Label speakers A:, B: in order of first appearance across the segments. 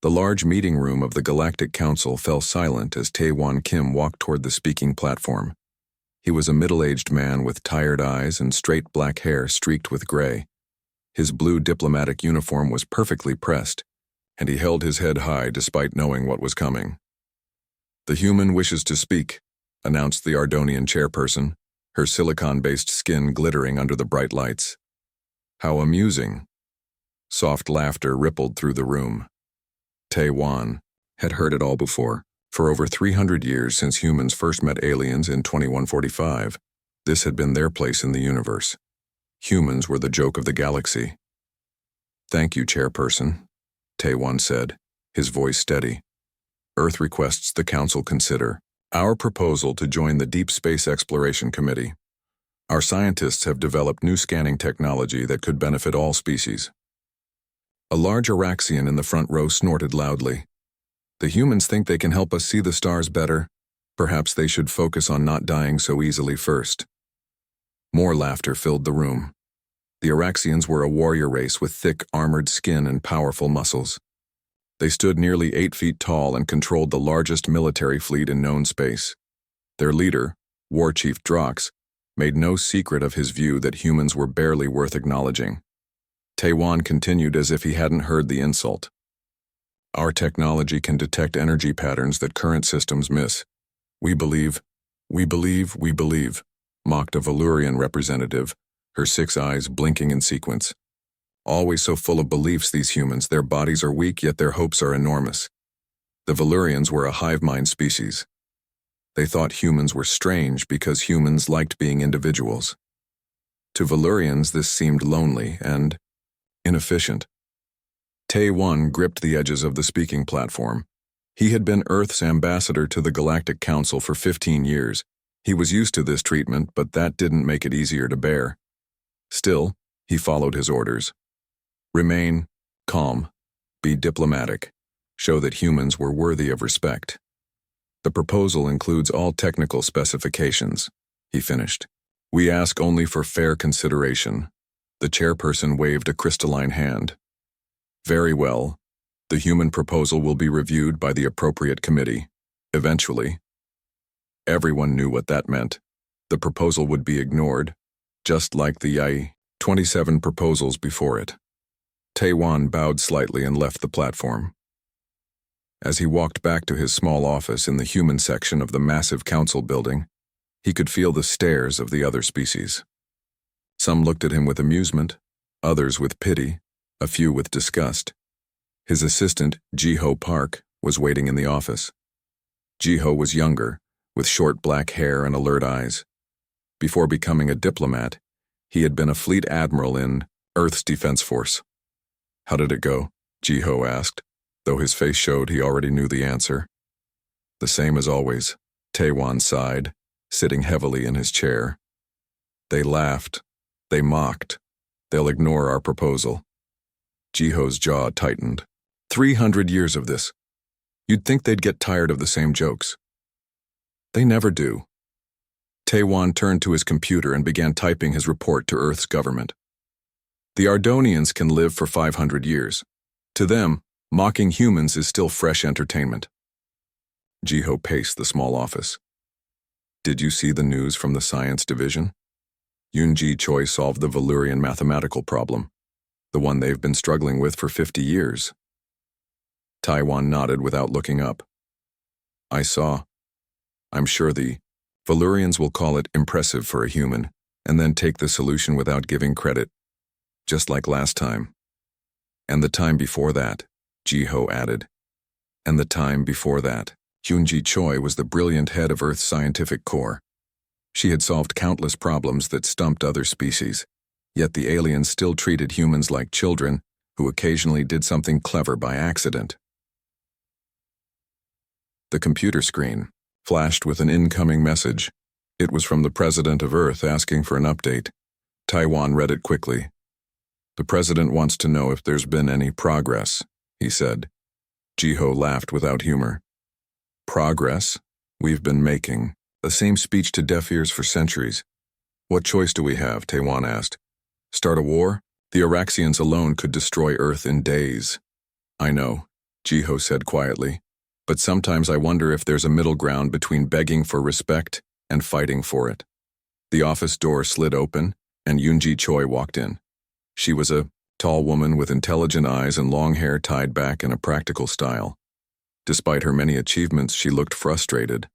A: The large meeting room of the Galactic Council fell silent as Tae-Won Kim walked toward the speaking platform. He was a middle-aged man with tired eyes and straight black hair streaked with gray. His blue diplomatic uniform was perfectly pressed, and he held his head high despite knowing what was coming. "The human wishes to speak," announced the Ardonian chairperson, her silicon-based skin glittering under the bright lights. "How amusing." Soft laughter rippled through the room. Tae-Won had heard it all before. For over 300 years since humans first met aliens in 2145, this had been their place in the universe. Humans were the joke of the galaxy. "Thank you, Chairperson," Tae-Won said, his voice steady. "Earth requests the Council consider our proposal to join the Deep Space Exploration Committee. Our scientists have developed new scanning technology that could benefit all species." A large Araxian in the front row snorted loudly. "The humans think they can help us see the stars better. Perhaps they should focus on not dying so easily first." More laughter filled the room. The Araxians were a warrior race with thick, armored skin and powerful muscles. They stood nearly 8 feet tall and controlled the largest military fleet in known space. Their leader, War Chief Drox, made no secret of his view that humans were barely worth acknowledging. Tae-Won continued as if he hadn't heard the insult. "Our technology can detect energy patterns that current systems miss. We believe, mocked a Valurian representative, her 6 eyes blinking in sequence. Always so full of beliefs, these humans, their bodies are weak yet their hopes are enormous. The Valurians were a hive mind species. They thought humans were strange because humans liked being individuals. To Valurians this seemed lonely and inefficient." Tae-Won gripped the edges of the speaking platform. He had been Earth's ambassador to the Galactic Council for 15 years. He was used to this treatment, but that didn't make it easier to bear. Still, he followed his orders. Remain calm, be diplomatic, show that humans were worthy of respect. The proposal includes all technical specifications, he finished. We ask only for fair consideration. The chairperson waved a crystalline hand. Very well. The human proposal will be reviewed by the appropriate committee. Eventually. Everyone knew what that meant. The proposal would be ignored, just like the 27 proposals before it. Tae-Won bowed slightly and left the platform. As he walked back to his small office in the human section of the massive council building, he could feel the stares of the other species. Some looked at him with amusement, others with pity, a few with disgust. His assistant, Ji-Ho Park, was waiting in the office. Ji-Ho was younger, with short black hair and alert eyes. Before becoming a diplomat, he had been a fleet admiral in Earth's Defense Force. "How did it go?" Ji-Ho asked, though his face showed he already knew the answer. "The same as always," Tae-Won sighed, sitting heavily in his chair. "They laughed. They mocked. They'll ignore our proposal." Ji-Ho's jaw tightened. 300 years of this. You'd think they'd get tired of the same jokes. They never do. Tae-Won turned to his computer and began typing his report to Earth's government. The Ardonians can live for 500 years. To them, mocking humans is still fresh entertainment. Ji-Ho paced the small office. "Did you see the news from the science division? Yoon-ji Choi solved the Valurian mathematical problem, the one they've been struggling with for 50 years. Tae-Won nodded without looking up. "I saw. I'm sure the Valurians will call it impressive for a human, and then take the solution without giving credit, just like last time. And the time before that," Ji-Ho added. "And the time before that." Yoon-ji Choi was the brilliant head of Earth's scientific corps. She had solved countless problems that stumped other species, yet the aliens still treated humans like children who occasionally did something clever by accident. The computer screen flashed with an incoming message. It was from the President of Earth asking for an update. Tae-Won read it quickly. "The President wants to know if there's been any progress," he said. Ji-Ho laughed without humor. "Progress? We've been making the same speech to deaf ears for centuries. What choice do we have?" Tae-Won asked. "Start a war? The Araxians alone could destroy Earth in days." "I know. Jiho said quietly. But sometimes I wonder if there's a middle ground between begging for respect and fighting for it. The office door slid open, and Yoonji Choi walked in. She was a tall woman with intelligent eyes and long hair tied back in a practical style. Despite her many achievements, she looked frustrated.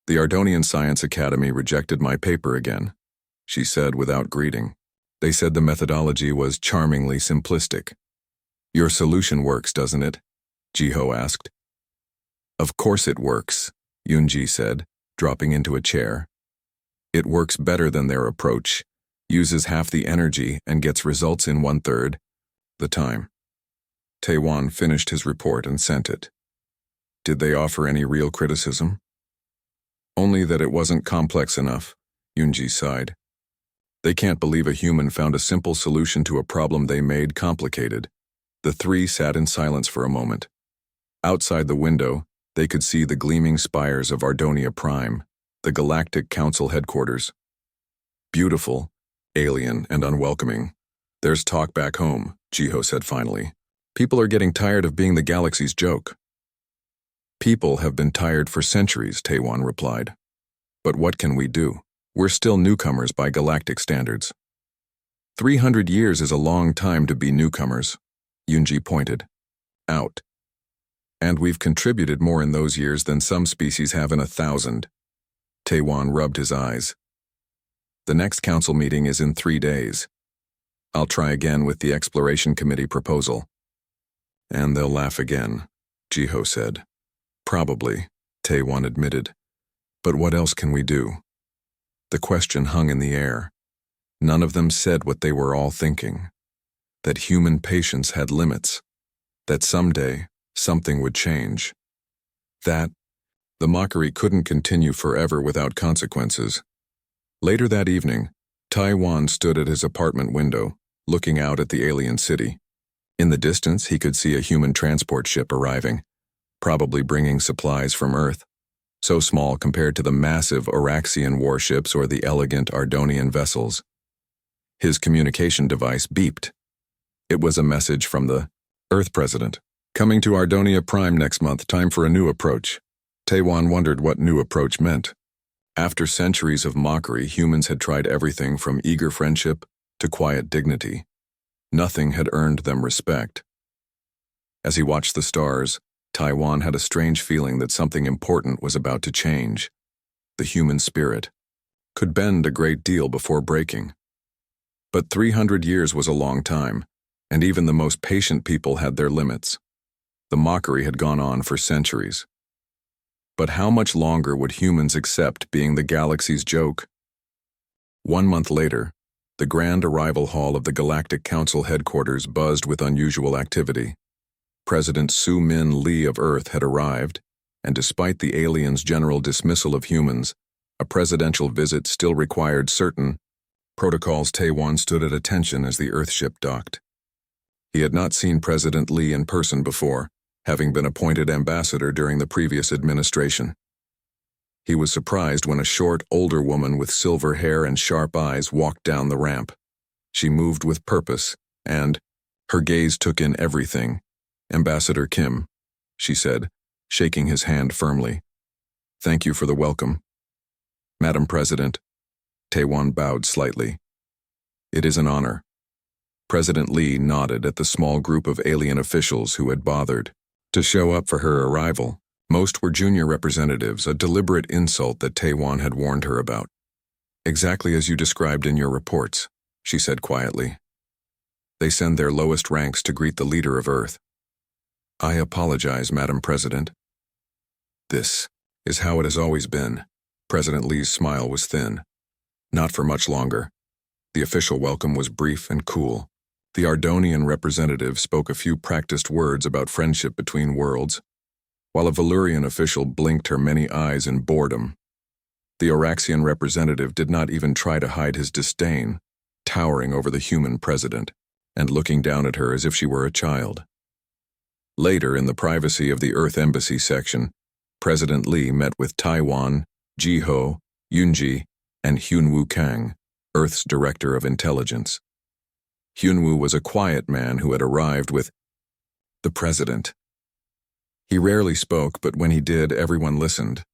A: "The Ardonian Science Academy rejected my paper again," she said without greeting. "They said the methodology was charmingly simplistic." "Your solution works, doesn't it?" Jiho asked. "Of course it works," Yoonji said, dropping into a chair. "It works better than their approach, uses half the energy and gets results in 1/3 the time." Taewon finished his report and sent it. "Did they offer any real criticism?" "Only that it wasn't complex enough," Yoonji sighed. "They can't believe a human found a simple solution to a problem they made complicated." The three sat in silence for a moment. Outside the window, they could see the gleaming spires of Ardonia Prime, the Galactic Council headquarters. "Beautiful, alien, and unwelcoming. There's talk back home," Jiho said finally. "People are getting tired of being the galaxy's joke." "People have been tired for centuries," Taewon replied. "But what can we do? We're still newcomers by galactic standards." 300 years is a long time to be newcomers," Yoonji pointed out. "And we've contributed more in those years than some species have in 1,000. Taewon rubbed his eyes. "The next council meeting is in 3 days. I'll try again with the Exploration Committee proposal." "And they'll laugh again," Jiho said. "Probably," Taewon admitted. "But what else can we do?" The question hung in the air. None of them said what they were all thinking. That human patience had limits. That someday, something would change. That the mockery couldn't continue forever without consequences. Later that evening, Taewon stood at his apartment window, looking out at the alien city. In the distance, he could see a human transport ship arriving, probably bringing supplies from Earth, so small compared to the massive Oraxian warships or the elegant Ardonian vessels. His communication device beeped. It was a message from the Earth President. "Coming to Ardonia Prime next month, time for a new approach." Taewon wondered what new approach meant. After centuries of mockery, humans had tried everything from eager friendship to quiet dignity. Nothing had earned them respect. As he watched the stars, Taewon had a strange feeling that something important was about to change. The human spirit could bend a great deal before breaking. But 300 years was a long time, and even the most patient people had their limits. The mockery had gone on for centuries. But how much longer would humans accept being the galaxy's joke? 1 month later, the grand arrival hall of the Galactic Council headquarters buzzed with unusual activity. President Su-Min Lee of Earth had arrived, and despite the aliens' general dismissal of humans, a presidential visit still required certain protocols. Taewon stood at attention as the Earthship docked. He had not seen President Lee in person before, having been appointed ambassador during the previous administration. He was surprised when a short, older woman with silver hair and sharp eyes walked down the ramp. She moved with purpose, and her gaze took in everything. "Ambassador Kim," she said, shaking his hand firmly. "Thank you for the welcome." "Madam President," Taewon bowed slightly. "It is an honor." President Lee nodded at the small group of alien officials who had bothered to show up for her arrival. Most were junior representatives, a deliberate insult that Taewon had warned her about. "Exactly as you described in your reports," she said quietly. "They send their lowest ranks to greet the leader of Earth." "I apologize, Madam President." "This is how it has always been." President Lee's smile was thin. Not for much longer. The official welcome was brief and cool. The Ardonian representative spoke a few practiced words about friendship between worlds, while a Valurian official blinked her many eyes in boredom. The Oraxian representative did not even try to hide his disdain, towering over the human president, and looking down at her as if she were a child. Later, in the privacy of the Earth Embassy section, President Lee met with Taewon, Jiho, Yoonji, and Hyunwoo Kang, Earth's Director of Intelligence. Hyunwoo was a quiet man who had arrived with the president. He rarely spoke, but when he did, everyone listened.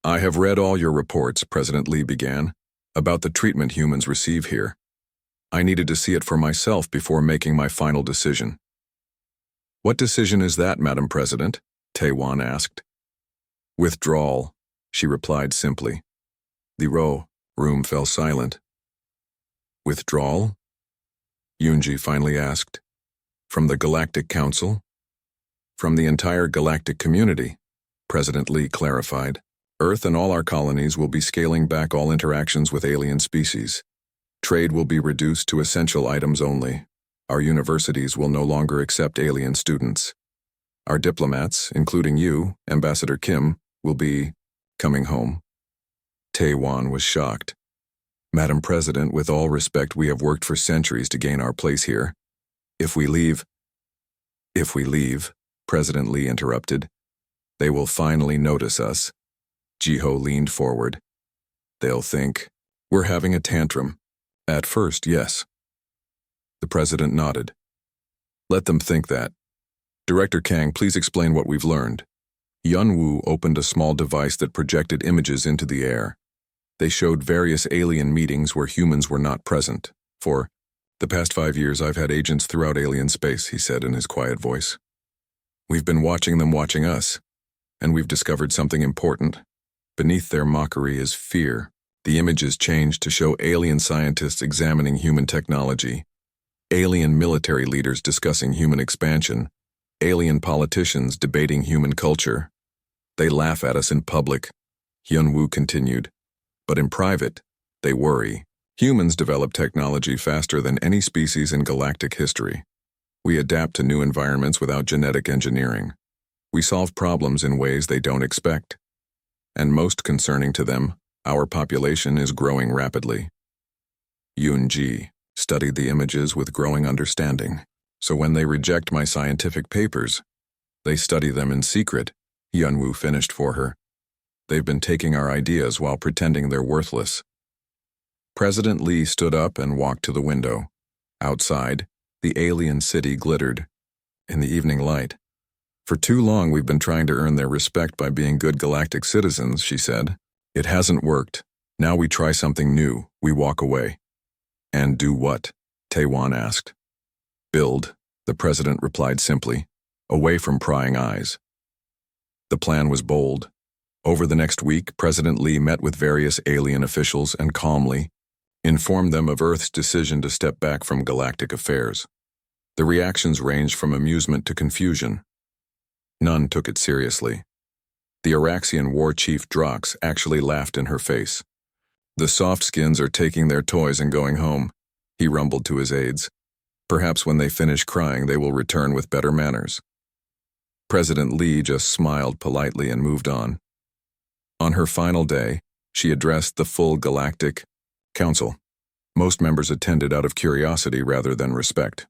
A: "I have read all your reports," President Lee began, "about the treatment humans receive here. I needed to see it for myself before making my final decision." "What decision is that, Madam President?" Tae-wan asked. "Withdrawal," she replied simply. The room fell silent. "Withdrawal?" Yoonji finally asked. "From the Galactic Council?" "From the entire galactic community," President Lee clarified. "Earth and all our colonies will be scaling back all interactions with alien species. Trade will be reduced to essential items only. Our universities will no longer accept alien students. Our diplomats, including you, Ambassador Kim, will be coming home." Tae-wan was shocked. "Madam President, with all respect, we have worked for centuries to gain our place here. If we leave, President Lee interrupted, they will finally notice us." Ji-ho leaned forward. "They'll think we're having a tantrum. At first, yes." The president nodded. "Let them think that. Director Kang, please explain what we've learned." Yun-woo opened a small device that projected images into the air. They showed various alien meetings where humans were not present. "For the past 5 years, I've had agents throughout alien space," he said in his quiet voice. "We've been watching them watching us, and we've discovered something important. Beneath their mockery is fear." The images changed to show alien scientists examining human technology, alien military leaders discussing human expansion, alien politicians debating human culture. "They laugh at us in public," Hyun-woo continued, "but in private, they worry. Humans develop technology faster than any species in galactic history. We adapt to new environments without genetic engineering. We solve problems in ways they don't expect. And most concerning to them, our population is growing rapidly." Yoon-ji studied the images with growing understanding. "So when they reject my scientific papers, they study them in secret," Hyun-woo finished for her. "They've been taking our ideas while pretending they're worthless." President Lee stood up and walked to the window. Outside, the alien city glittered in the evening light. "For too long we've been trying to earn their respect by being good galactic citizens," she said. "It hasn't worked. Now we try something new. We walk away." "And do what?" Tae-wan asked. "Build," the president replied simply, away from prying eyes. The plan was bold. Over the next week, President Lee met with various alien officials and calmly informed them of Earth's decision to step back from galactic affairs. The reactions ranged from amusement to confusion. None took it seriously. The Araxian war chief Drox actually laughed in her face. "The soft-skins are taking their toys and going home," he rumbled to his aides. "Perhaps when they finish crying they will return with better manners." President Lee just smiled politely and moved on. On her final day, she addressed the full Galactic Council. Most members attended out of curiosity rather than respect.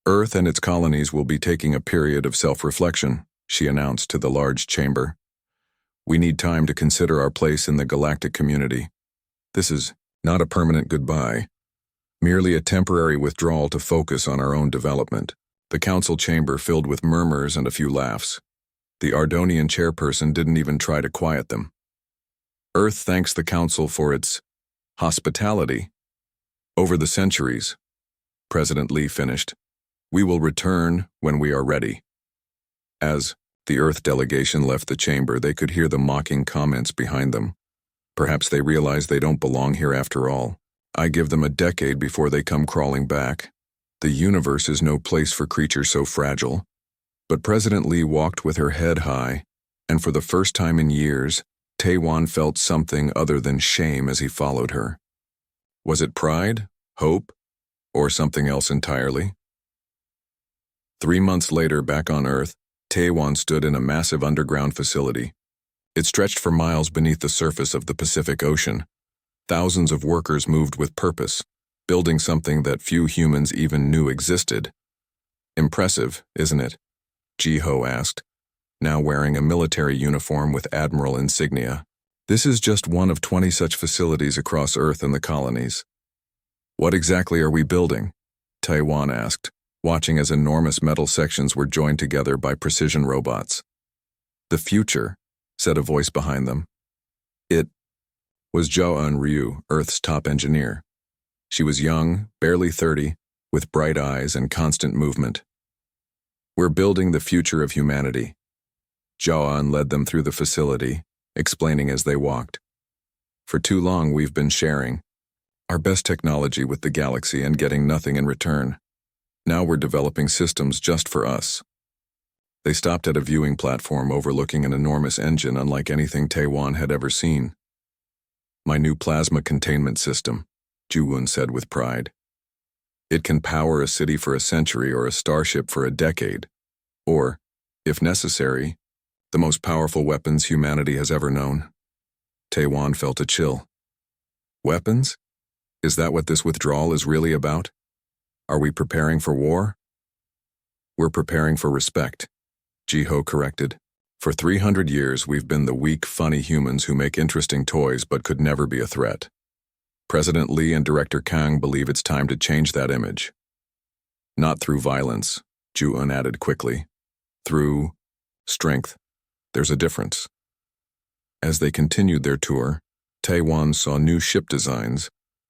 A: "Earth and its colonies will be taking a period of self-reflection," she announced to the large chamber. "We need time to consider our place in the galactic community. This is not a permanent goodbye, merely a temporary withdrawal to focus on our own development." The council chamber filled with murmurs and a few laughs. The Ardonian chairperson didn't even try to quiet them. "Earth thanks the council for its hospitality over the centuries," President Lee finished. "We will return when we are ready." As the Earth delegation left the chamber, they could hear the mocking comments behind them. Perhaps they realize they don't belong here after all. "I give them a decade before they come crawling back. The universe is no place for creatures so fragile." But President Lee walked with her head high, and for the first time in years, Tae-wan felt something other than shame as he followed her. Was it pride, hope, or something else entirely? 3 months later, back on Earth, Tae-wan stood in a massive underground facility. It stretched for miles beneath the surface of the Pacific Ocean. Thousands of workers moved with purpose, building something that few humans even knew existed. "Impressive, isn't it?" Ji-ho asked, now wearing a military uniform with admiral insignia. "This is just one of 20 such facilities across Earth and the colonies." "What exactly are we building?" Tae-wan asked, watching as enormous metal sections were joined together by precision robots. The future, said a voice behind them. It was Jo-eun Ryu, Earth's top engineer. She was young, barely 30, with bright eyes and constant movement. We're building the future of humanity. Jo-eun led them through the facility, explaining as they walked. For too long we've been sharing our best technology with the galaxy and getting nothing in return. Now we're developing systems just for us. They stopped at a viewing platform overlooking an enormous engine unlike anything Taewon had ever seen. My new plasma containment system, Ju-woon said with pride. It can power a city for a century or a starship for a decade, or, if necessary, the most powerful weapons humanity has ever known. Taewon felt a chill. Weapons? Is that what this withdrawal is really about? Are we preparing for war? We're preparing for respect, Ji-ho corrected. For 300 years we've been the weak, funny humans who make interesting toys but could never be a threat. President Lee and Director Kang believe it's time to change that image. Not through violence, Ju-eun added quickly. Through strength. There's a difference. As they continued their tour, Taewon saw new ship designs,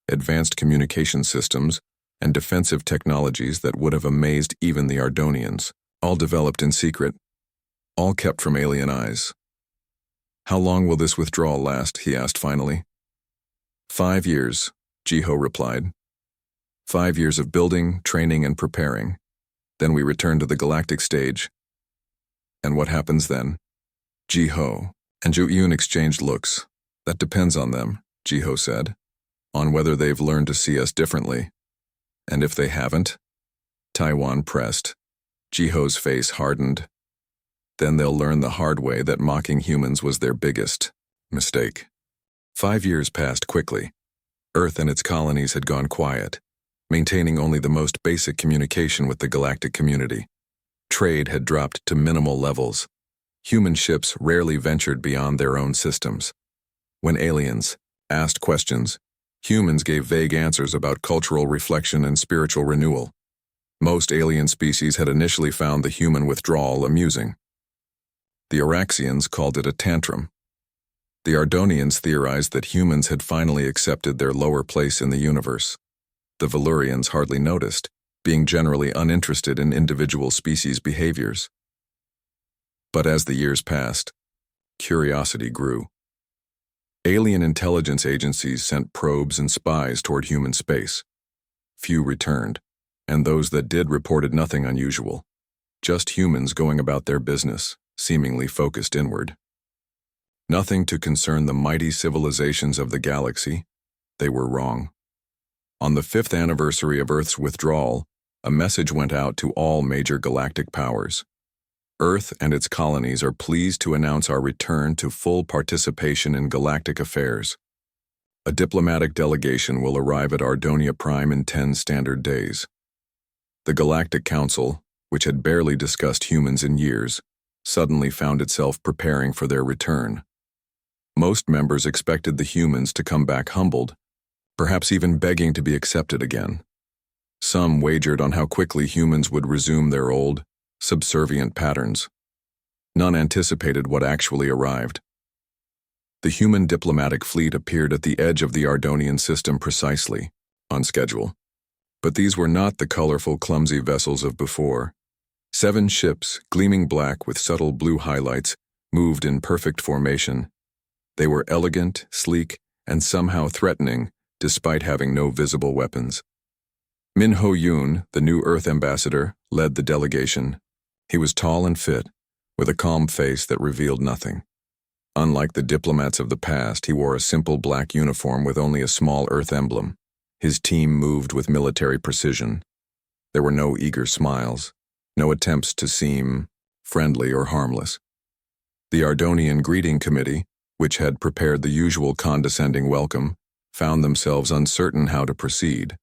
A: advanced communication systems, and defensive technologies that would have amazed even the Ardonians, all developed in secret, all kept from alien eyes. How long will this withdrawal last, he asked finally. 5 years, Ji-ho replied. 5 years of building, training, and preparing. Then we return to the galactic stage. And what happens then? Ji-ho and Ju-eun exchanged looks. That depends on them, Ji-ho said. On whether they've learned to see us differently. And if they haven't? Taewon pressed. Ji-ho's face hardened. Then they'll learn the hard way that mocking humans was their biggest mistake. 5 years passed quickly. Earth and its colonies had gone quiet, maintaining only the most basic communication with the galactic community. Trade had dropped to minimal levels. Human ships rarely ventured beyond their own systems. When aliens asked questions, humans gave vague answers about cultural reflection and spiritual renewal. Most alien species had initially found the human withdrawal amusing. The Oraxians called it a tantrum. The Ardonians theorized that humans had finally accepted their lower place in the universe. The Valurians hardly noticed, being generally uninterested in individual species' behaviors. But as the years passed, curiosity grew. Alien intelligence agencies sent probes and spies toward human space. Few returned, and those that did reported nothing unusual. Just humans going about their business, seemingly focused inward. Nothing to concern the mighty civilizations of the galaxy. They were wrong. On the 5th anniversary of Earth's withdrawal, a message went out to all major galactic powers. Earth and its colonies are pleased to announce our return to full participation in galactic affairs. A diplomatic delegation will arrive at Ardonia Prime in 10 standard days. The Galactic Council, which had barely discussed humans in years, suddenly found itself preparing for their return. Most members expected the humans to come back humbled, perhaps even begging to be accepted again. Some wagered on how quickly humans would resume their old, subservient patterns. None anticipated what actually arrived. The human diplomatic fleet appeared at the edge of the Ardonian system precisely, on schedule. But these were not the colorful, clumsy vessels of before. 7 ships, gleaming black with subtle blue highlights, moved in perfect formation. They were elegant, sleek, and somehow threatening, despite having no visible weapons. Min Ho-yoon, the new Earth ambassador, led the delegation. He was tall and fit, with a calm face that revealed nothing. Unlike the diplomats of the past, he wore a simple black uniform with only a small Earth emblem. His team moved with military precision. There were no eager smiles, no attempts to seem friendly or harmless. The Ardonian Greeting Committee, which had prepared the usual condescending welcome, found themselves uncertain how to proceed.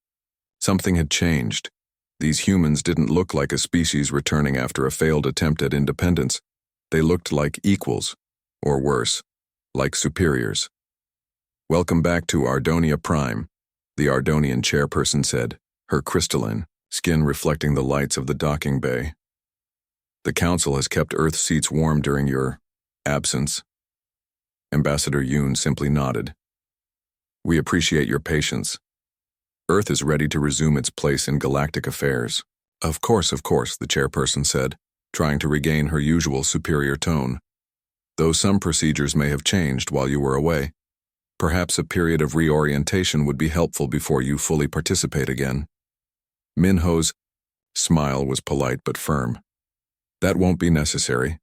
A: Something had changed. These humans didn't look like a species returning after a failed attempt at independence. They looked like equals, or worse, like superiors. "Welcome back to Ardonia Prime," the Ardonian chairperson said, her crystalline skin reflecting the lights of the docking bay. "The Council has kept Earth seats warm during your Absence. Ambassador Yoon simply nodded. We appreciate your patience. Earth is ready to resume its place in galactic affairs. Of course, the chairperson said, trying to regain her usual superior tone. Though some procedures may have changed while you were away, perhaps a period of reorientation would be helpful before you fully participate again. Minho's smile was polite but firm. That won't be necessary.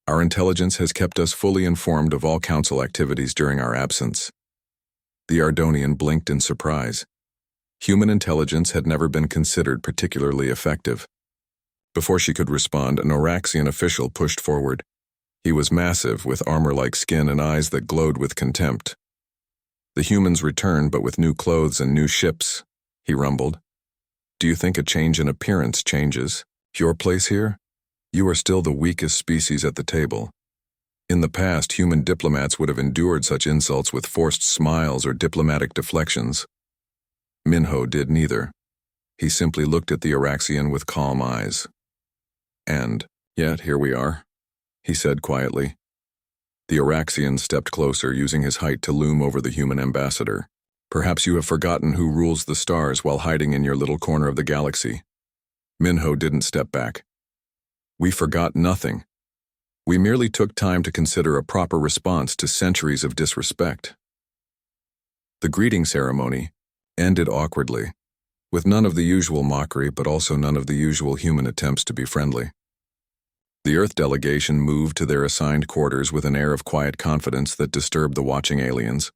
A: Our intelligence has kept us fully informed of all council activities during our absence. The Ardonian blinked in surprise. Human intelligence had never been considered particularly effective. Before she could respond, an Oraxian official pushed forward. He was massive, with armor-like skin and eyes that glowed with contempt. The humans returned, but with new clothes and new ships, he rumbled. Do you think a change in appearance changes your place here? You are still the weakest species at the table. In the past, human diplomats would have endured such insults with forced smiles or diplomatic deflections. Minho did neither. He simply looked at the Oraxian with calm eyes. And yet, here we are, he said quietly. The Oraxian stepped closer, using his height to loom over the human ambassador. Perhaps you have forgotten who rules the stars while hiding in your little corner of the galaxy. Minho didn't step back. We forgot nothing. We merely took time to consider a proper response to centuries of disrespect. The greeting ceremony ended awkwardly, with none of the usual mockery but also none of the usual human attempts to be friendly. The Earth delegation moved to their assigned quarters with an air of quiet confidence that disturbed the watching aliens.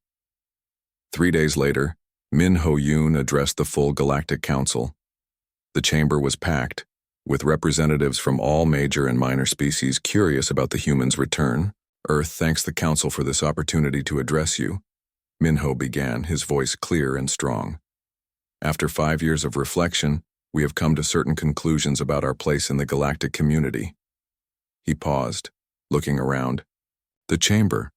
A: 3 days later, Minho Yoon addressed the full Galactic Council. The chamber was packed, with representatives from all major and minor species curious about the humans' return. Earth thanks the Council for this opportunity to address you. Minho began, his voice clear and strong. After 5 years of reflection, we have come to certain conclusions about our place in the galactic community. He paused, looking around. The chamber.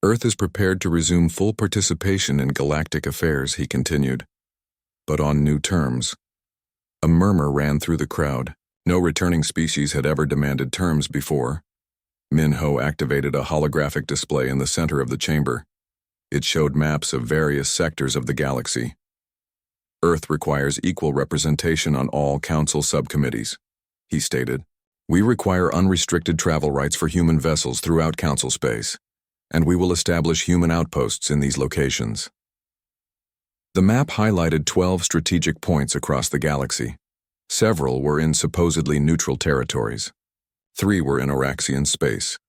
A: Earth is prepared to resume full participation in galactic affairs, he continued. But on new terms. A murmur ran through the crowd. No returning species had ever demanded terms before. Minho activated a holographic display in the center of the chamber. It showed maps of various sectors of the galaxy. Earth requires equal representation on all council subcommittees, he stated. We require unrestricted travel rights for human vessels throughout council space, and we will establish human outposts in these locations. The map highlighted 12 strategic points across the galaxy. Several were in supposedly neutral territories. 3 were in Oraxian space.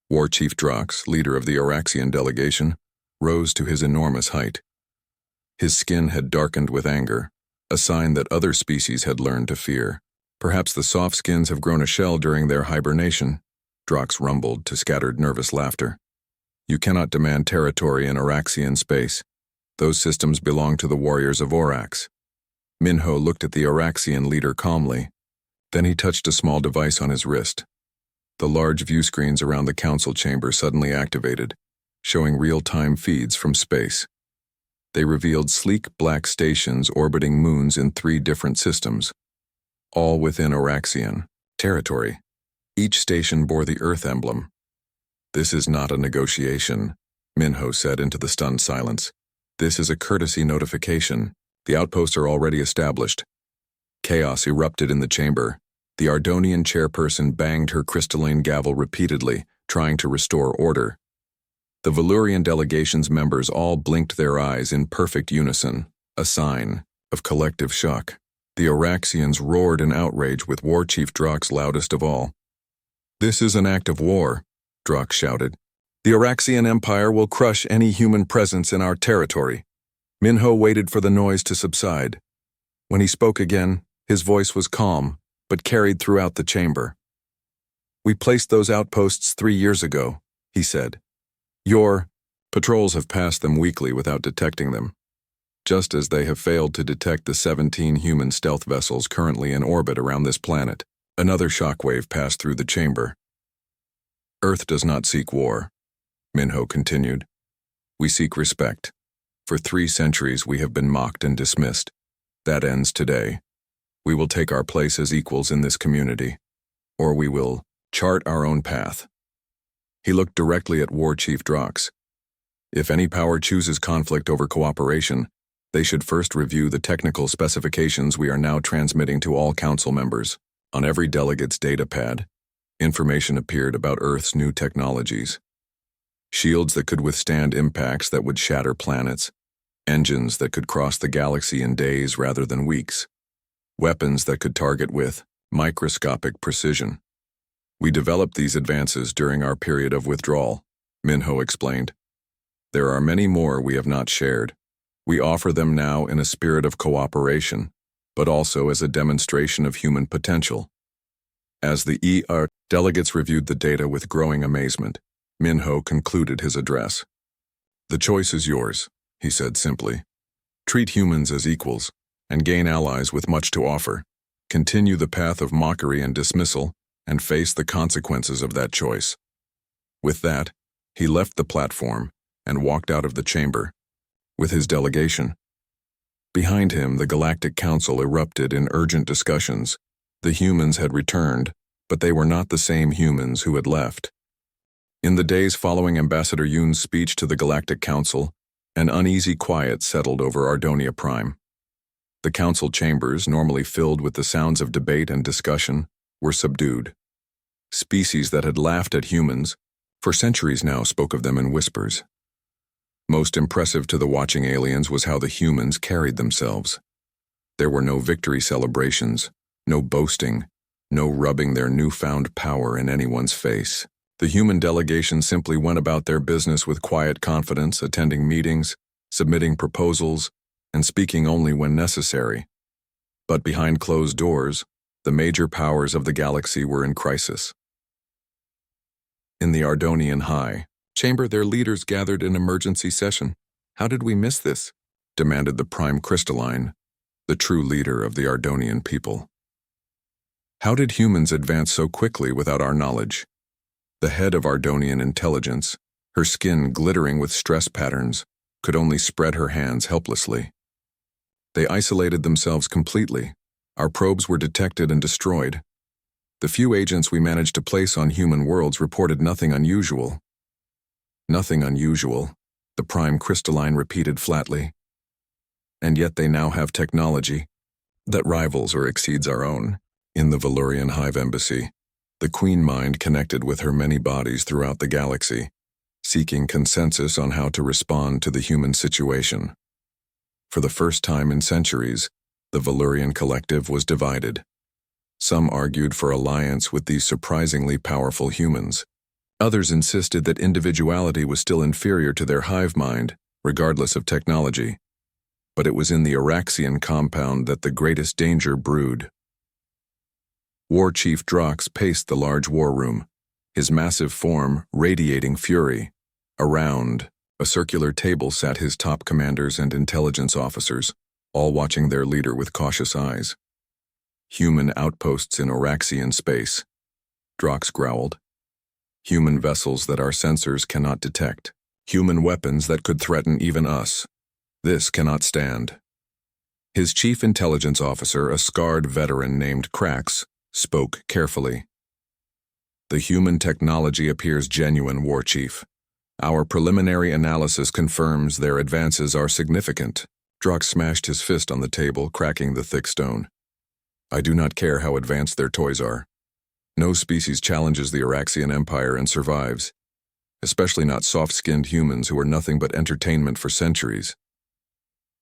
A: War Chief Drox, leader of the Oraxian delegation, rose to his enormous height. His skin had darkened with anger, a sign that other species had learned to fear. Perhaps the soft skins have grown a shell during their hibernation, Drox rumbled to scattered nervous laughter. You cannot demand territory in Oraxian space. Those systems belong to the warriors of Orcs. Minho looked at the Oraxian leader calmly. Then he touched a small device on his wrist. The large view screens around the council chamber suddenly activated, showing real-time feeds from space. They revealed sleek black stations orbiting moons in 3 different systems, all within Oraxian territory. Each station bore the Earth emblem. This is not a negotiation, Minho said into the stunned silence. This is a courtesy notification. The outposts are already established. Chaos erupted in the chamber. The Ardonian chairperson banged her crystalline gavel repeatedly, trying to restore order. The Valurian delegation's members all blinked their eyes in perfect unison, a sign of collective shock. The Oraxians roared in outrage, with War Chief Drox loudest of all. This is an act of war, Drox shouted. The Oraxian Empire will crush any human presence in our territory. Minho waited for the noise to subside. When he spoke again, his voice was calm, but carried throughout the chamber. We placed those outposts 3 years ago, he said. Your patrols have passed them weekly without detecting them, just as they have failed to detect the 17 human stealth vessels currently in orbit around this planet. Another shockwave passed through the chamber. Earth does not seek war, Minho continued. We seek respect. For 3 centuries we have been mocked and dismissed. That ends today. We will take our place as equals in this community, or we will chart our own path. He looked directly at War Chief Drox. If any power chooses conflict over cooperation, they should first review the technical specifications we are now transmitting to all council members. On every delegate's data pad, information appeared about Earth's new technologies. Shields that could withstand impacts that would shatter planets, engines that could cross the galaxy in days rather than weeks, weapons that could target with microscopic precision. We developed these advances during our period of withdrawal, Minho explained. There are many more we have not shared. We offer them now in a spirit of cooperation, but also as a demonstration of human potential. As the ER delegates reviewed the data with growing amazement, Minho concluded his address. The choice is yours, he said simply. Treat humans as equals, and gain allies with much to offer. Continue the path of mockery and dismissal, and face the consequences of that choice. With that, he left the platform and walked out of the chamber, with his delegation. Behind him, the Galactic Council erupted in urgent discussions. The humans had returned, but they were not the same humans who had left. In the days following Ambassador Yoon's speech to the Galactic Council, an uneasy quiet settled over Ardonia Prime. The council chambers, normally filled with the sounds of debate and discussion, were subdued. Species that had laughed at humans, for centuries now, spoke of them in whispers. Most impressive to the watching aliens was how the humans carried themselves. There were no victory celebrations, no boasting, no rubbing their newfound power in anyone's face. The human delegation simply went about their business with quiet confidence, attending meetings, submitting proposals, and speaking only when necessary. But behind closed doors, the major powers of the galaxy were in crisis. In the Ardonian High Chamber, their leaders gathered in emergency session. How did we miss this? Demanded the Prime Crystalline, the true leader of the Ardonian people. How did humans advance so quickly without our knowledge? The head of Ardonian intelligence, her skin glittering with stress patterns, could only spread her hands helplessly. They isolated themselves completely. Our probes were detected and destroyed. The few agents we managed to place on human worlds reported nothing unusual. Nothing unusual, the Prime Crystalline repeated flatly. And yet they now have technology that rivals or exceeds our own. In the Valurian Hive Embassy, the Queen Mind connected with her many bodies throughout the galaxy, seeking consensus on how to respond to the human situation. For the first time in centuries, the Valurian collective was divided. Some argued for alliance with these surprisingly powerful humans. Others insisted that individuality was still inferior to their hive mind, regardless of technology. But it was in the Oraxian compound that the greatest danger brewed. War Chief Drox paced the large war room, his massive form radiating fury. Around, a circular table sat his top commanders and intelligence officers, all watching their leader with cautious eyes. Human outposts in Oraxian space, Drox growled. Human vessels that our sensors cannot detect. Human weapons that could threaten even us. This cannot stand. His chief intelligence officer, a scarred veteran named Krax, spoke carefully. The human technology appears genuine, War Chief. Our preliminary analysis confirms their advances are significant. Drox smashed his fist on the table, cracking the thick stone. I do not care how advanced their toys are. No species challenges the Oraxian Empire and survives, especially not soft-skinned humans who are nothing but entertainment for centuries.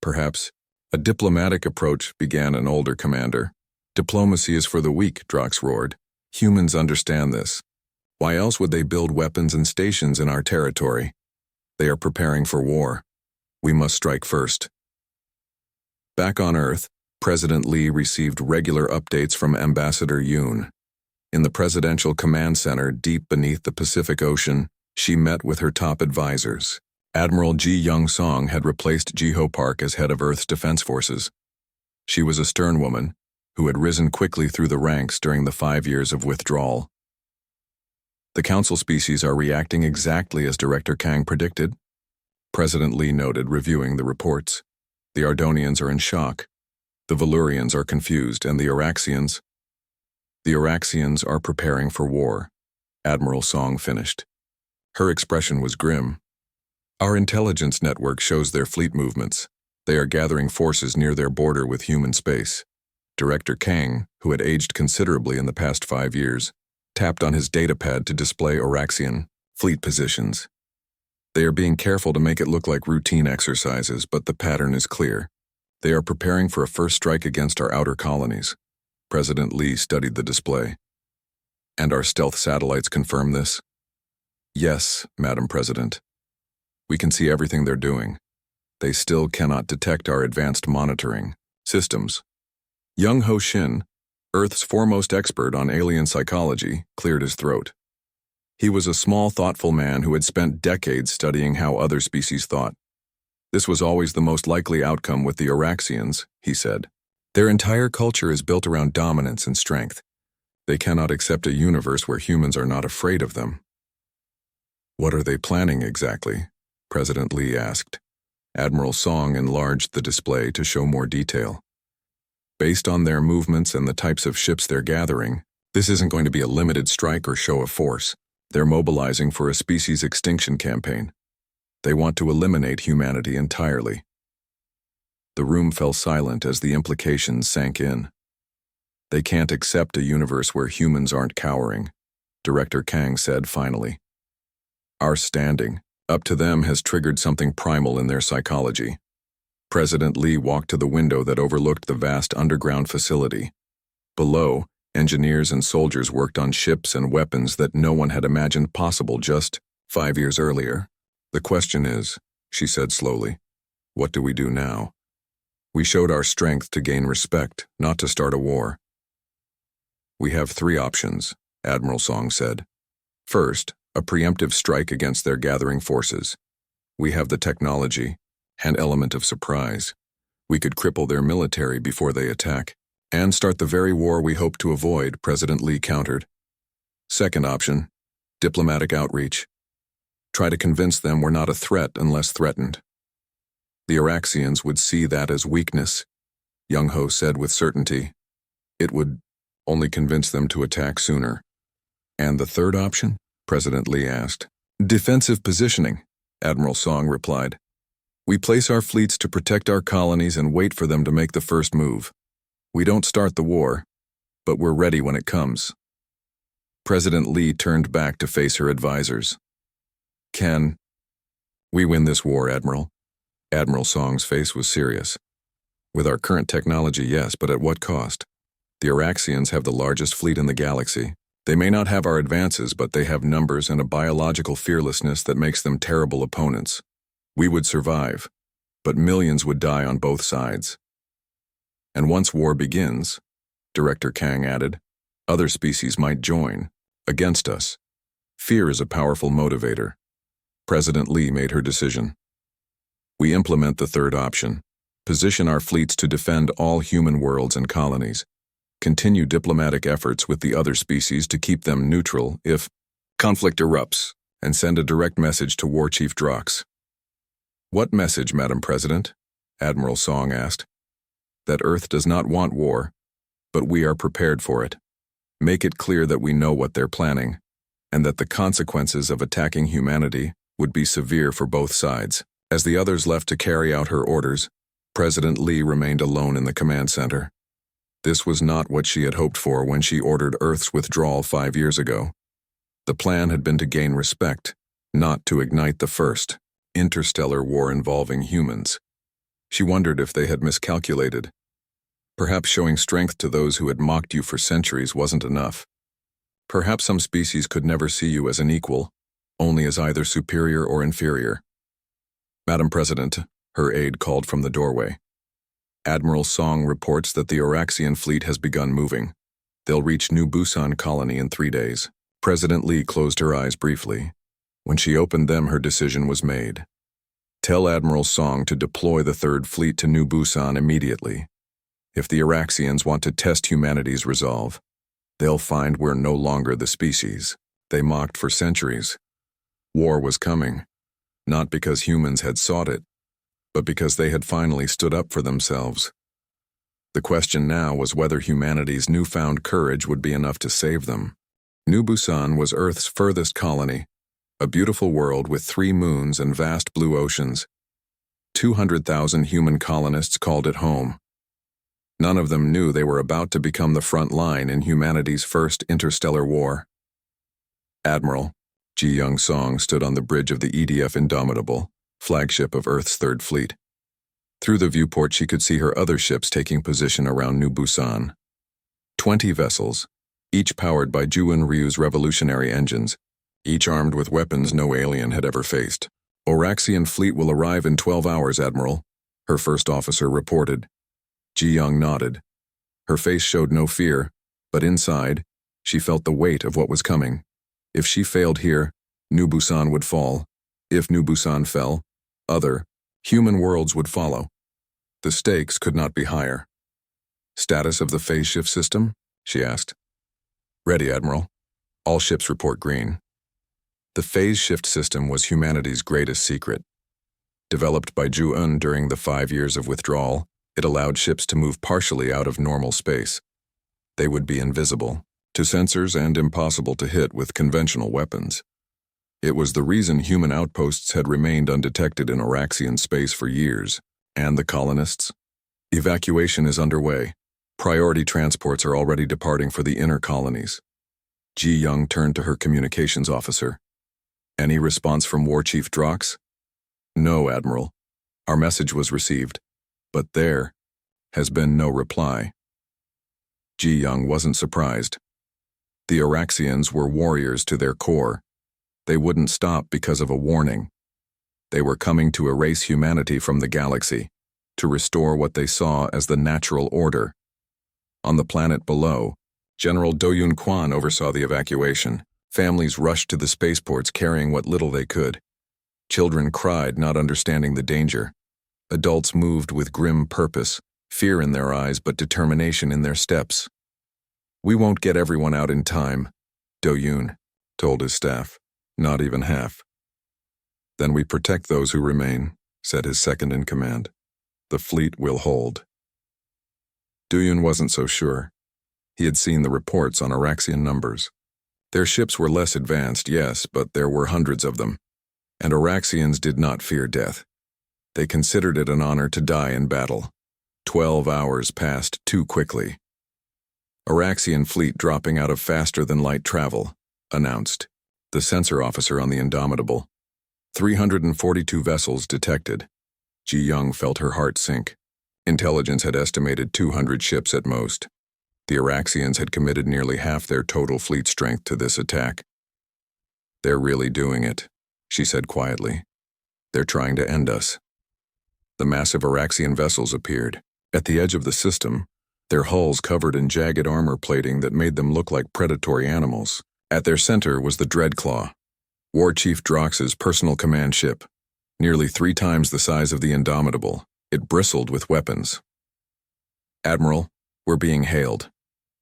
A: Perhaps a diplomatic approach, began an older commander. Diplomacy is for the weak, Drox roared. Humans understand this. Why else would they build weapons and stations in our territory? They are preparing for war. We must strike first. Back on Earth, President Lee received regular updates from Ambassador Yoon. In the Presidential Command Center deep beneath the Pacific Ocean, she met with her top advisors. Admiral Ji Young-song had replaced Ji-ho Park as head of Earth's Defense Forces. She was a stern woman who had risen quickly through the ranks during the 5 years of withdrawal. The Council species are reacting exactly as Director Kang predicted, President Lee noted, reviewing the reports. The Ardonians are in shock. The Valurians are confused, and the Oraxians are preparing for war, Admiral Song finished. Her expression was grim. Our intelligence network shows their fleet movements. They are gathering forces near their border with human space. Director Kang, who had aged considerably in the past 5 years, tapped on his datapad to display Oraxian fleet positions. They are being careful to make it look like routine exercises, but the pattern is clear. They are preparing for a first strike against our outer colonies. President Lee studied the display. And our stealth satellites confirm this? Yes, Madam President. We can see everything they're doing. They still cannot detect our advanced monitoring systems. Young Ho Shin, Earth's foremost expert on alien psychology, cleared his throat. He was a small, thoughtful man who had spent decades studying how other species thought. This was always the most likely outcome with the Oraxians, he said. Their entire culture is built around dominance and strength. They cannot accept a universe where humans are not afraid of them. What are they planning exactly? President Lee asked. Admiral Song enlarged the display to show more detail. Based on their movements and the types of ships they're gathering, this isn't going to be a limited strike or show of force. They're mobilizing for a species extinction campaign. They want to eliminate humanity entirely. The room fell silent as the implications sank in. They can't accept a universe where humans aren't cowering, Director Kang said finally. Our standing up to them has triggered something primal in their psychology. President Lee walked to the window that overlooked the vast underground facility. Below, engineers and soldiers worked on ships and weapons that no one had imagined possible just 5 years earlier. The question is, she said slowly, what do we do now? We showed our strength to gain respect, not to start a war. We have 3 options, Admiral Song said. First, a preemptive strike against their gathering forces. We have the technology and element of surprise. We could cripple their military before they attack and start the very war we hope to avoid, President Lee countered. Second option, diplomatic outreach. Try to convince them we're not a threat unless threatened. The Oraxians would see that as weakness, Young Ho said with certainty. It would only convince them to attack sooner. And the third option? President Lee asked. Defensive positioning, Admiral Song replied. We place our fleets to protect our colonies and wait for them to make the first move. We don't start the war, but we're ready when it comes. President Lee turned back to face her advisors. Can we win this war, Admiral? Admiral Song's face was serious. With our current technology, yes, but at what cost? The Oraxians have the largest fleet in the galaxy. They may not have our advances, but they have numbers and a biological fearlessness that makes them terrible opponents. We would survive, but millions would die on both sides. And once war begins, Director Kang added, other species might join, against us. Fear is a powerful motivator. President Lee made her decision. We implement the third option. Position our fleets to defend all human worlds and colonies. Continue diplomatic efforts with the other species to keep them neutral if conflict erupts, and send a direct message to War Chief Drox. What message, Madam President? Admiral Song asked. That Earth does not want war, but we are prepared for it. Make it clear that we know what they're planning, and that the consequences of attacking humanity would be severe for both sides. As the others left to carry out her orders, President Lee remained alone in the command center. This was not what she had hoped for when she ordered Earth's withdrawal 5 years ago. The plan had been to gain respect, not to ignite the first interstellar war involving humans. She wondered if they had miscalculated. Perhaps showing strength to those who had mocked you for centuries wasn't enough. Perhaps some species could never see you as an equal, only as either superior or inferior. Madam President, her aide called from the doorway. Admiral Song reports that the Oraxian fleet has begun moving. They'll reach New Busan colony in 3 days. President Lee closed her eyes briefly. When she opened them, her decision was made. Tell Admiral Song to deploy the Third Fleet to New Busan immediately. If the Oraxians want to test humanity's resolve, they'll find we're no longer the species they mocked for centuries. War was coming, not because humans had sought it, but because they had finally stood up for themselves. The question now was whether humanity's newfound courage would be enough to save them. New Busan was Earth's furthest colony, A beautiful world with 3 moons and vast blue oceans. 200,000 human colonists called it home. None of them knew they were about to become the front line in humanity's first interstellar war. Admiral Ji Young Song stood on the bridge of the EDF Indomitable, flagship of Earth's Third Fleet. Through the viewport she could see her other ships taking position around New Busan. 20 vessels, each powered by Juin Ryu's revolutionary engines, each armed with weapons no alien had ever faced. Oraxian fleet will arrive in 12 hours, Admiral, her first officer reported. Ji Young nodded. Her face showed no fear, but inside, she felt the weight of what was coming. If she failed here, New Busan would fall. If New Busan fell, other, human worlds would follow. The stakes could not be higher. Status of the phase shift system? She asked. Ready, Admiral. All ships report green. The phase shift system was humanity's greatest secret. Developed by Ju-un during the 5 years of withdrawal, it allowed ships to move partially out of normal space. They would be invisible to sensors and impossible to hit with conventional weapons. It was the reason human outposts had remained undetected in Oraxian space for years. And the colonists? Evacuation is underway. Priority transports are already departing for the inner colonies. Ji Young turned to her communications officer. Any response from War Chief Drox? No, Admiral. Our message was received, but there has been no reply. Ji Young wasn't surprised. The Oraxians were warriors to their core. They wouldn't stop because of a warning. They were coming to erase humanity from the galaxy, to restore what they saw as the natural order. On the planet below, General Do-Yun Kwan oversaw the evacuation. Families rushed to the spaceports carrying what little they could. Children cried, not understanding the danger. Adults moved with grim purpose, fear in their eyes but determination in their steps. We won't get everyone out in time, Do-Yun told his staff. Not even half. Then we protect those who remain, said his second-in-command. The fleet will hold. Do-Yun wasn't so sure. He had seen the reports on Oraxian numbers. Their ships were less advanced, yes, but there were hundreds of them. And Oraxians did not fear death. They considered it an honor to die in battle. 12 hours passed too quickly. Oraxian fleet dropping out of faster-than-light travel, announced the sensor officer on the Indomitable. 342 vessels detected. Ji Young felt her heart sink. Intelligence had estimated 200 ships at most. The Oraxians had committed nearly half their total fleet strength to this attack. They're really doing it, she said quietly. They're trying to end us. The massive Oraxian vessels appeared. At the edge of the system, their hulls covered in jagged armor plating that made them look like predatory animals. At their center was the Dreadclaw, War Chief Drox's personal command ship. Nearly 3 times the size of the Indomitable, it bristled with weapons. Admiral, we're being hailed,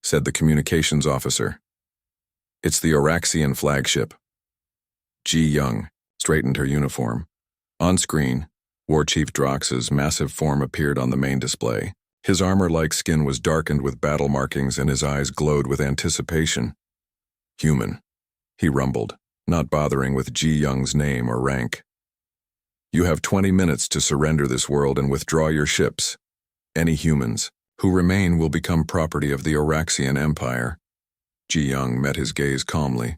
A: said the communications officer. It's the Oraxian flagship. Ji Young straightened her uniform. On screen, War Chief Drox's massive form appeared on the main display. His armor-like skin was darkened with battle markings and his eyes glowed with anticipation. Human, he rumbled, not bothering with Ji Young's name or rank. You have 20 minutes to surrender this world and withdraw your ships. Any humans who remain will become property of the Oraxian Empire. Ji Young met his gaze calmly.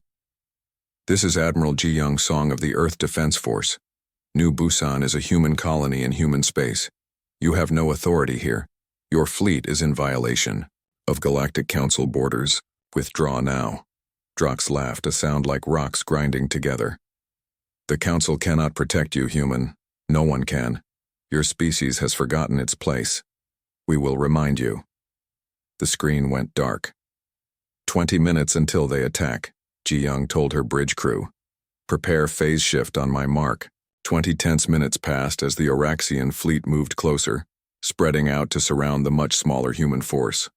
A: This is Admiral Ji Young Song of the Earth Defense Force. New Busan is a human colony in human space. You have no authority here. Your fleet is in violation of Galactic Council borders. Withdraw now. Drox laughed, a sound like rocks grinding together. The Council cannot protect you, human. No one can. Your species has forgotten its place. We will remind you. The screen went dark. 20 minutes until they attack, Ji Young told her bridge crew. Prepare phase shift on my mark. 20 tense minutes passed as the Oraxian fleet moved closer, spreading out to surround the much smaller human force.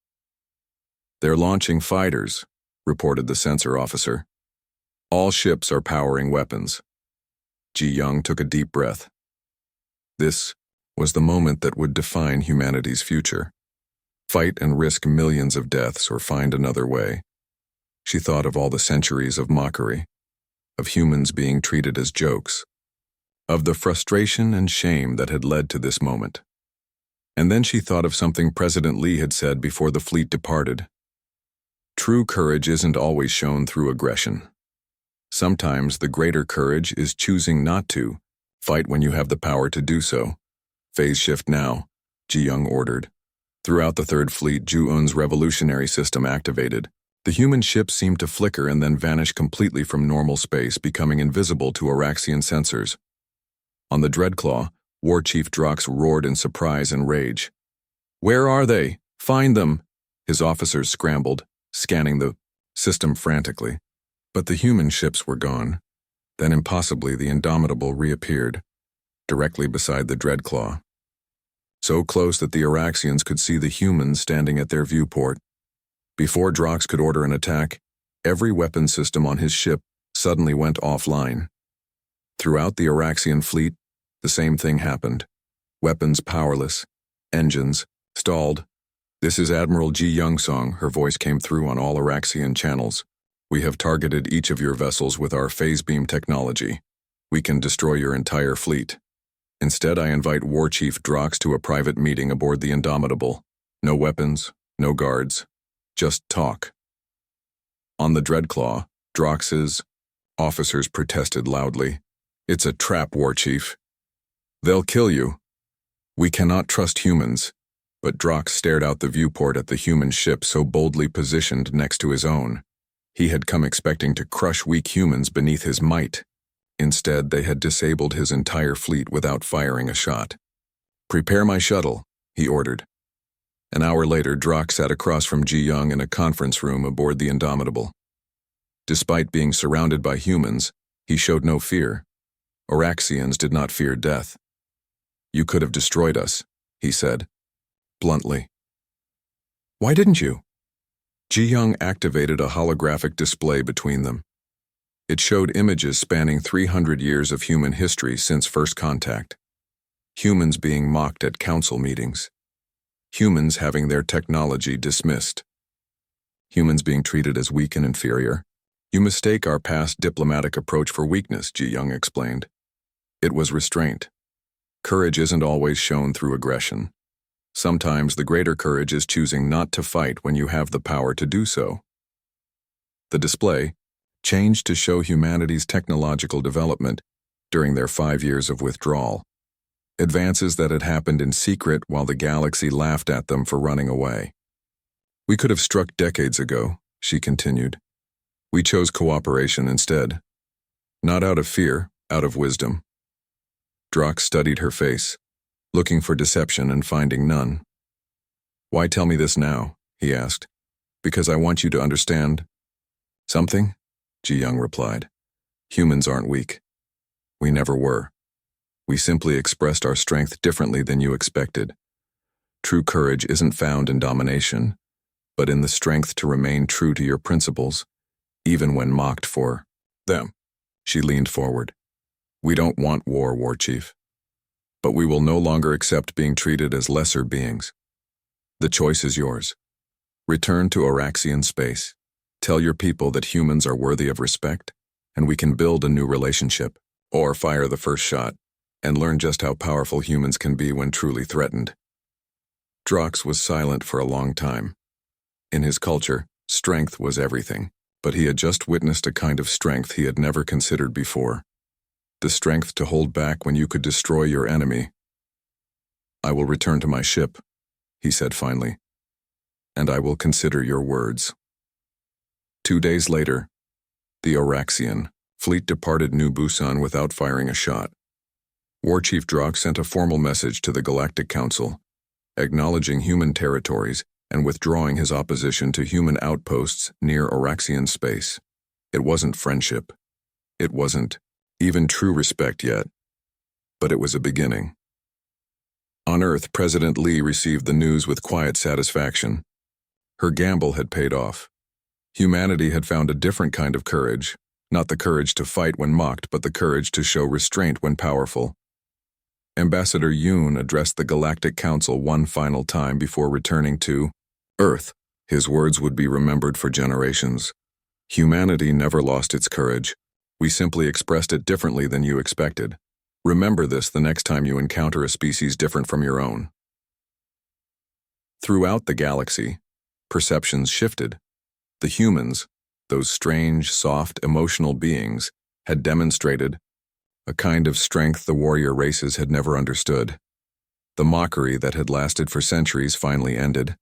A: They're launching fighters, reported the sensor officer. All ships are powering weapons. Ji Young took a deep breath. This was the moment that would define humanity's future. Fight and risk millions of deaths or find another way. She thought of all the centuries of mockery, of humans being treated as jokes, of the frustration and shame that had led to this moment. And then she thought of something President Lee had said before the fleet departed. True courage isn't always shown through aggression. Sometimes the greater courage is choosing not to fight when you have the power to do so. Phase shift now, Ji-young ordered. Throughout the Third Fleet, Ju-eun's revolutionary system activated. The human ships seemed to flicker and then vanish completely from normal space, becoming invisible to Oraxian sensors. On the Dreadclaw, War Chief Drox roared in surprise and rage. "Where are they? Find them!" His officers scrambled, scanning the system frantically. But the human ships were gone. Then impossibly the Indomitable reappeared, directly beside the Dreadclaw. So close that the Oraxians could see the humans standing at their viewport. Before Drox could order an attack, every weapon system on his ship suddenly went offline. Throughout the Oraxian fleet, the same thing happened. Weapons powerless, engines stalled. "This is Admiral Ji-young Song," her voice came through on all Oraxian channels. "We have targeted each of your vessels with our phase beam technology. We can destroy your entire fleet. Instead, I invite War Chief Drox to a private meeting aboard the Indomitable. No weapons, no guards, just talk." On the Dreadclaw, Drox's officers protested loudly. "It's a trap, War Chief. They'll kill you. We cannot trust humans." But Drox stared out the viewport at the human ship so boldly positioned next to his own. He had come expecting to crush weak humans beneath his might. Instead, they had disabled his entire fleet without firing a shot. "Prepare my shuttle," he ordered. An hour later, Drox sat across from Ji-young in a conference room aboard the Indomitable. Despite being surrounded by humans, he showed no fear. Oraxians did not fear death. "You could have destroyed us," he said, bluntly. "Why didn't you?" Ji-young activated a holographic display between them. It showed images spanning 300 years of human history since first contact. Humans being mocked at council meetings. Humans having their technology dismissed. Humans being treated as weak and inferior. "You mistake our past diplomatic approach for weakness," Ji-young explained. "It was restraint. Courage isn't always shown through aggression. Sometimes the greater courage is choosing not to fight when you have the power to do so." The display changed to show humanity's technological development during their 5 years of withdrawal. Advances that had happened in secret while the galaxy laughed at them for running away. "We could have struck decades ago," she continued. "We chose cooperation instead. Not out of fear, out of wisdom." Drox studied her face, looking for deception and finding none. "Why tell me this now?" he asked. "Because I want you to understand something?" Ji-young replied. "Humans aren't weak. We never were. We simply expressed our strength differently than you expected. True courage isn't found in domination, but in the strength to remain true to your principles, even when mocked for them." She leaned forward. "We don't want war, War Chief. But we will no longer accept being treated as lesser beings. The choice is yours. Return to Oraxian space. Tell your people that humans are worthy of respect, and we can build a new relationship, or fire the first shot, and learn just how powerful humans can be when truly threatened." Drox was silent for a long time. In his culture, strength was everything, but he had just witnessed a kind of strength he had never considered before. The strength to hold back when you could destroy your enemy. "I will return to my ship," he said finally, "and I will consider your words." 2 days later, the Oraxian fleet departed New Busan without firing a shot. War Chief Drox sent a formal message to the Galactic Council, acknowledging human territories and withdrawing his opposition to human outposts near Oraxian space. It wasn't friendship. It wasn't even true respect yet, but it was a beginning. On Earth, President Lee received the news with quiet satisfaction. Her gamble had paid off. Humanity had found a different kind of courage, not the courage to fight when mocked, but the courage to show restraint when powerful. Ambassador Yoon addressed the Galactic Council one final time before returning to Earth. His words would be remembered for generations. Humanity never lost its courage. We simply expressed it differently than you expected. Remember this the next time you encounter a species different from your own. Throughout the galaxy, perceptions shifted. The humans, those strange, soft, emotional beings, had demonstrated a kind of strength the warrior races had never understood. The mockery that had lasted for centuries finally ended,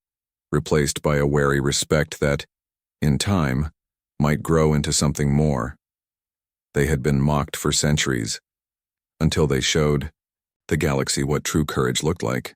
A: replaced by a wary respect that, in time, might grow into something more. They had been mocked for centuries, until they showed the galaxy what true courage looked like.